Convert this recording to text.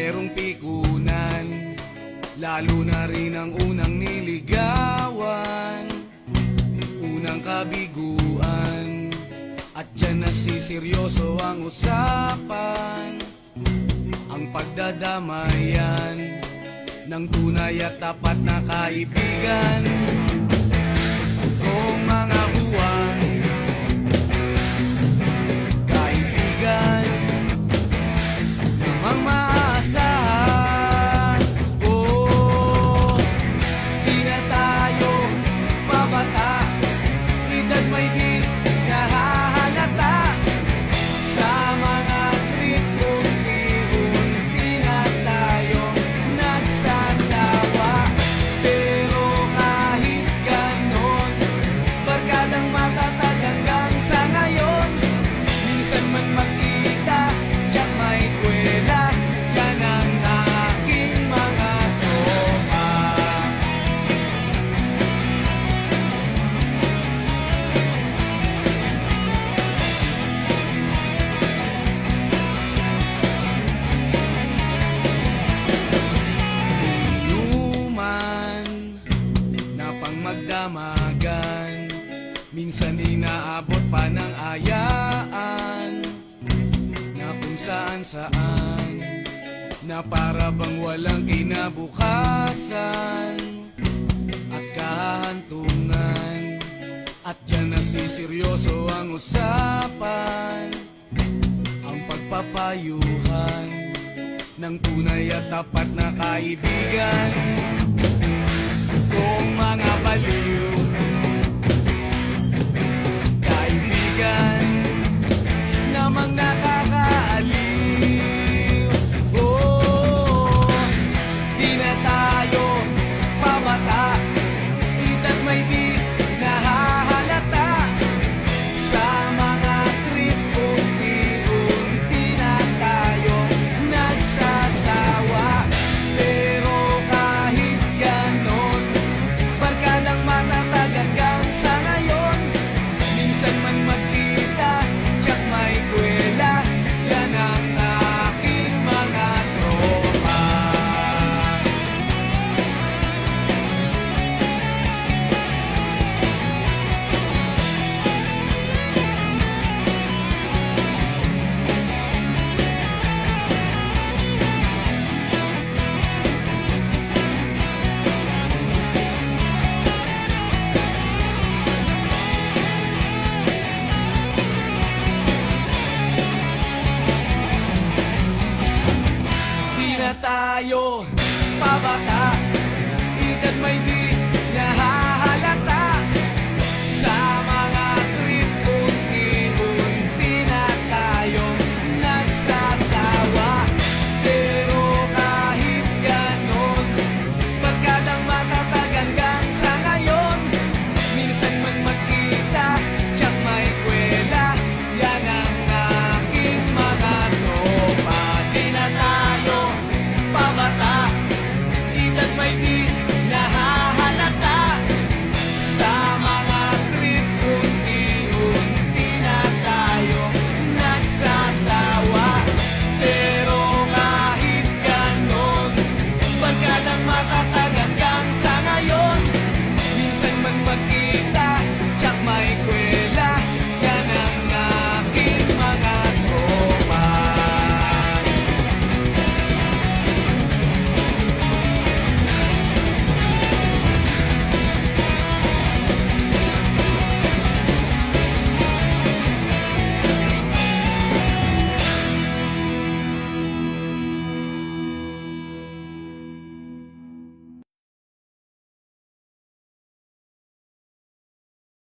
merong pikunan, lalo na rin ang unang niligawan, unang kabiguan, at dyan nasiseryoso ang usapan, ang pagdadamayan ng tunay at tapat na kaibigan. Kung mga buwan, kaibigan, namang maaasahan. Oh, di na tayo mabata, edad may di nahahalata. Sa mga trip, unti-unti na tayong nagsasawa. Pero kahit ganon, barkadang matatag hanggang sa ngayon. Minsan man magkita, tiyak may kwela, yan ang aking mga tropa. Inuman na pang magdamagan, minsan inaabot pa ng ayaan, na kung saan-saan, na para bang walang kinabukasan at kahantungan. At dyan nasiseryoso ang usapan, ang pagpapayuhan ng tunay at tapat na kaibigan. Kung mga baliw, kaibigan, namang nakakaaliw. Oh, di na tayo pabata, edad may di nahahalata. Sa mga trip, unti-unti na tayong nagsasawa. Pero kahit ganon, barkadang matatag hanggang sa ngayon. Minsan man magkita, tiyak may kwela, yan ang aking mga tropa. Di na tayo pabata, edad may di